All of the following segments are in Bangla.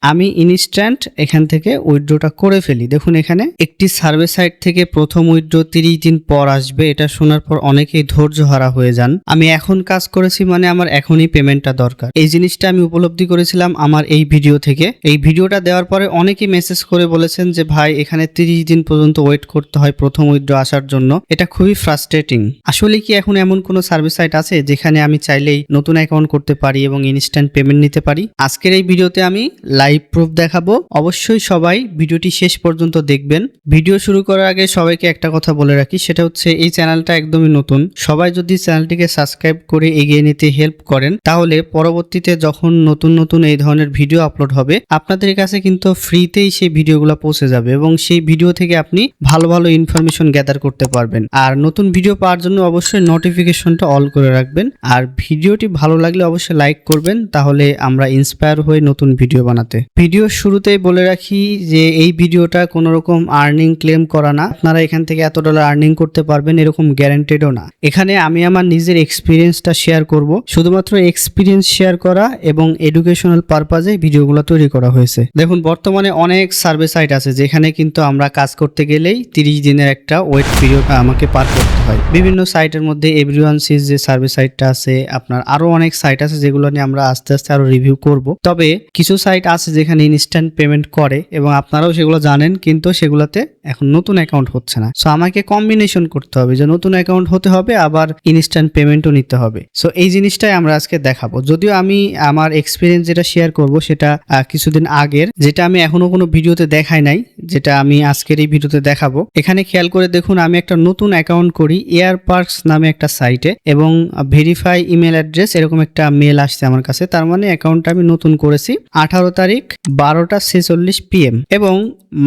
আমি ইনস্ট্যান্ট এখান থেকে উইথড্রটা করে ফেলি। দেখুন এখানে একটি সার্ভে সাইট থেকে প্রথম উইথড্র 30 দিন পর আসবে। এটা শোনার পর অনেকেই ধৈর্য হারা হয়ে যান। আমি এখন কাজ করেছি মানে আমার এখনই পেমেন্টটা দরকার। এই জিনিসটা আমি উপলব্ধি করেছিলাম আমার এই ভিডিও থেকে। এই ভিডিওটা দেওয়ার পরে অনেকেই মেসেজ করে বলেছেন যে ভাই এখানে 30 দিন পর্যন্ত ওয়েট করতে হয় প্রথম উইথড্র আসার জন্য। এটা খুবই ফ্রাস্ট্রেটিং। আসলে কি এখন এমন কোনো সার্ভিস সাইট আছে যেখানে আমি চাইলেই নতুন অ্যাকাউন্ট করতে পারি এবং ইনস্ট্যান্ট পেমেন্ট নিতে পারি? আজকের এই ভিডিওতে আমি লাইভ প্রুফ দেখাবো। অবশ্যই সবাই ভিডিওটি শেষ পর্যন্ত দেখবেন। ভিডিও শুরু করার আগে সবাইকে একটা কথা বলে রাখি, সেটা হচ্ছে এই চ্যানেলটা একদমই নতুন। সবাই যদি চ্যানেলটিকে সাবস্ক্রাইব করে এগিয়ে নিতে হেল্প করেন তাহলে পরবর্তীতে যখন নতুন নতুন এই ধরনের ভিডিও আপলোড হবে আপনাদের কাছে কিন্তু ফ্রিতেই সেই ভিডিওগুলো পৌঁছে যাবে এবং সেই ভিডিও থেকে আপনি ভালো ভালো ইনফরমেশন গ্যাদার করতে পারবেন। আর নতুন ভিডিও পাওয়ার জন্য অবশ্যই নোটিফিকেশনটা অল করে রাখবেন। আর ভিডিওটি ভালো লাগলে অবশ্যই লাইক করবেন, তাহলে আমরা ইন্সপায়ার হয়ে নতুন ভিডিও বানাতে। ভিডিওর শুরুতেই বলে রাখি যে এই ভিডিওটা কোনো রকম আর্নিং ক্লেম করা না। আপনারা এখান থেকে এত ডলার আর্নিং করতে পারবেন এরকম গ্যারান্টেডও না। এখানে আমি আমার নিজের এক্সপিরিয়েন্সটা শেয়ার করব। শুধুমাত্র এক্সপিরিয়েন্স শেয়ার করা এবং এডুকেশনাল পারপাজে ভিডিওগুলো তৈরি করা হয়েছে। দেখুন বর্তমানে অনেক সার্ভে সাইট আছে যেখানে কিন্তু আমরা কাজ করতে গেলেই 30 দিনের একটা ওয়েট পিরিয়ড আমাকে পার করতে হয়। বিভিন্ন সাইটের মধ্যে এভরিওয়ান সিজ যে সার্ভে সাইটটা আছে, আপনার আরো অনেক সাইট আছে যেগুলো নিয়ে আমরা আস্তে আস্তে আরো রিভিউ করব। তবে কিছু সাইট আছে যেখানে ইনস্ট্যান্ট পেমেন্ট করে এবং আপনারাও সেগুলো জানেন, কিন্তু সেগুলোতে এখন নতুন অ্যাকাউন্ট হচ্ছে না। সো আমাকে কম্বিনেশন করতে হবে, যে নতুন অ্যাকাউন্ট হতে হবে আবার ইনস্ট্যান্ট পেমেন্টও নিতে হবে। সো এই জিনিসটাই আমরা আজকে দেখাবো। যদিও আমি আমার এক্সপিরিয়েন্স যেটা শেয়ার করব সেটা কিছুদিন আগের, যেটা আমি এখনো কোনো ভিডিওতে দেখাই নাই, যেটা আমি আজকের এই ভিডিওতে দেখাবো। এখানে খেয়াল করে দেখুন আমি একটা নতুন অ্যাকাউন্ট করি এয়ারপার্কস নামে একটা সাইটে এবং ভেরিফাই ইমেল অ্যাড্রেস এরকম একটা মেল আসছে আমার কাছে। তার মানে অ্যাকাউন্টটা আমি নতুন করেছি 18 তারিখ 12টা 46 PM এবং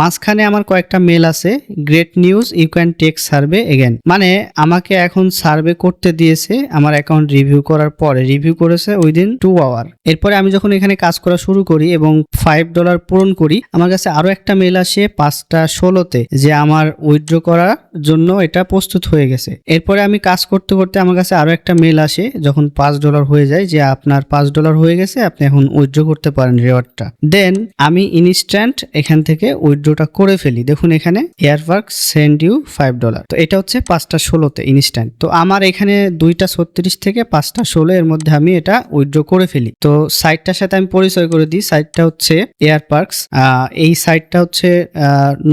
মাঝখানে আমার কয়েকটা মেল আছে, great news you can take survey again. মানে আমাকে এখন সার্ভে করতে দিয়েছে আমার অ্যাকাউন্ট রিভিউ করার পরে। রিভিউ করেছে উইদিন 2 আওয়ার। এরপরে আমি যখন এখানে কাজ করা শুরু করি এবং $5 পূরণ করি, আমার কাছে আরো একটা মেল আসে 5টা 16-তে যে আমার উইথড্র করার জন্য এটা প্রস্তুত হয়ে গেছে। এরপরে আমি কাজ করতে করতে আমার কাছে আরো একটা মেল আসে যখন $5 হয়ে যায় যে আপনার $5 হয়ে গেছে, আপনি এখন উইথড্র করতে পারেন রিওয়ার্ডটা। দেন আমি ইনস্ট্যান্ট এখান থেকে উইথড্রটা করে ফেলি। দেখুন এখানে এয়ারপার্কস সেন্ড ইউ $5। তো এটা হচ্ছে 5টা 16-তে ইনস্ট্যান্ট। তো আমার এখানে 2টা 36 থেকে 5টা 16 এর মধ্যে আমি এটা উইথড্র করে ফেলি। তো সাইটটার সাথে আমি পরিচয় করে দিই। সাইটটা হচ্ছে এয়ারপার্কস। এই সাইটটা হচ্ছে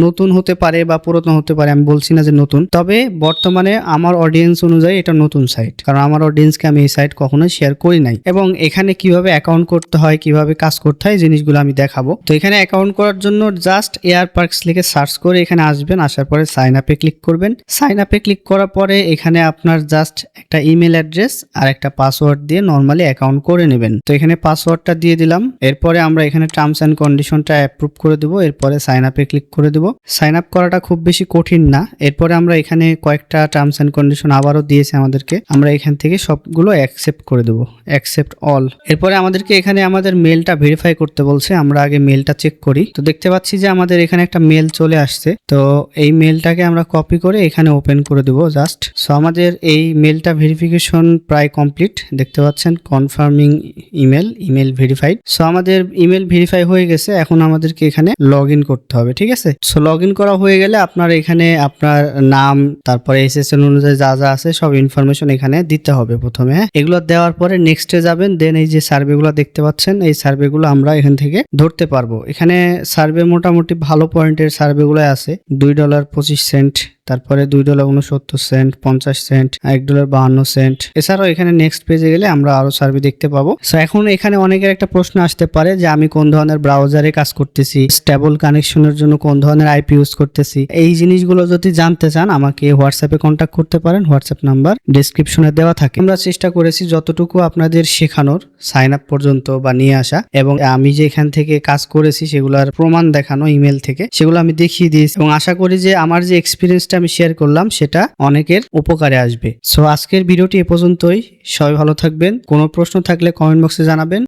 নতুন হতে পারে বা পুরাতন হতে পারে, আমি বলছি না যে নতুন, তবে বর্তমানে আমার অডিয়েন্স অনুযায়ী এটা নতুন সাইট, কারণ আমার অডিয়েন্সকে আমি এই সাইট কখনোই শেয়ার করি নাই। এবং এখানে কিভাবে অ্যাকাউন্ট করতে হয়, কিভাবে কাজ করতে হয়, জিনিসগুলো আমি দেখাবো। তো এখানে অ্যাকাউন্ট করার জন্য জাস্ট এয়ারপার্কস লিখে সার্চ করে এখানে আসবেন। আসার পরে সাইন আপে ক্লিক করবেন। সাইন আপে ক্লিক করার পরে এখানে আপনার জাস্ট একটা ইমেল অ্যাড্রেস আর একটা পাসওয়ার্ড দিয়ে নর্মালি অ্যাকাউন্ট করে নেবেন। তো এখানে পাসওয়ার্ডটা দিয়ে দিলাম। এরপরে আমরা এখানে টার্মস অ্যান্ড কন্ডিশনটা অ্যাপ্রুভ করে দেবো। এরপরে সাইন আপে ক্লিক করে দেবো। সাইন আপ করাটা খুব বেশি কঠিন না। এরপরে আমরা এখানে কয়েকটা টার্মস অ্যান্ড কন্ডিশন আবারও দিয়েছে আমাদেরকে, আমরা এখান থেকে সবগুলো অ্যাকসেপ্ট করে দেবো, অ্যাকসেপ্ট অল। এরপরে আমাদেরকে এখানে আমাদের মেলটা ভেরিফাই করতে বলছে। আমরা আগে মেলটা চেক করি। তো দেখতে পাচ্ছি যে আমাদের এখানে একটা মেল চলে আসছে। তো এই মেলটাকে আমরা কপি করে এখানে ওপেন করে দেবো জাস্ট। সো আমাদের এই মেলটা ভেরিফিকেশন প্রায় কমপ্লিট। দেখতে পাচ্ছেন কনফার্মিং ইমেল ভেরিফাইড। সো আমাদের ইমেল ভেরিফাই হয়ে গেছে। এখন আমাদেরকে এখানে লগ ইন করতে হবে, ঠিক আছে? সো লগ ইন করা হয়ে গেলে আপনার এখানে আপনার নাম, তারপরে SSN অনুযায়ী যা যা আছে সব ইনফরমেশন এখানে দিতে হবে প্রথমে। হ্যাঁ, এগুলো দেওয়ার পরে নেক্সটে যাবেন। দেন এই যে সার্ভেগুলো দেখতে পাচ্ছেন, এই সার্ভেগুলো আমরা এখান থেকে ধরতে পারবো। এখানে সার্ভে মোটামুটি ভালো পয়েন্টের সার্ভেগুলো আছে। $2.25, তারপরে $2.69, 50 সেন্ট, $1.52। এছাড়াও এখানে নেক্সট পেজে গেলে আমরা আরো সার্ভে দেখতে পাবো। সো এখন এখানে অনেকের একটা প্রশ্ন আসতে পারে যে আমি কোন ধরনের ব্রাউজারে কাজ করতেছি, স্টেবল কানেকশনের জন্য কোন ধরনের IP ইউজ করতেছি। এই জিনিসগুলো যদি জানতে চান আমাকে হোয়াটসঅ্যাপে কন্ট্যাক্ট করতে পারেন। হোয়াটসঅ্যাপ নাম্বার ডেসক্রিপশনে দেওয়া থাকে। আমরা চেষ্টা করেছি যতটুকু আপনাদের শেখানোর, সাইন আপ পর্যন্ত বা নিয়ে আসা, এবং আমি যে এখান থেকে কাজ করেছি সেগুলোর প্রমাণ দেখানো ইমেল থেকে, সেগুলো আমি দেখিয়ে দিয়েছি এবং আশা করি যে আমার যে এক্সপিরিয়েন্সটা আমি শেয়ার করলাম সেটা অনেকের উপকারে আসবে। সো আজকের ভিডিওটি এ পর্যন্তই। সবাই ভালো থাকবেন। কোনো প্রশ্ন থাকলে কমেন্ট বক্সে জানাবেন।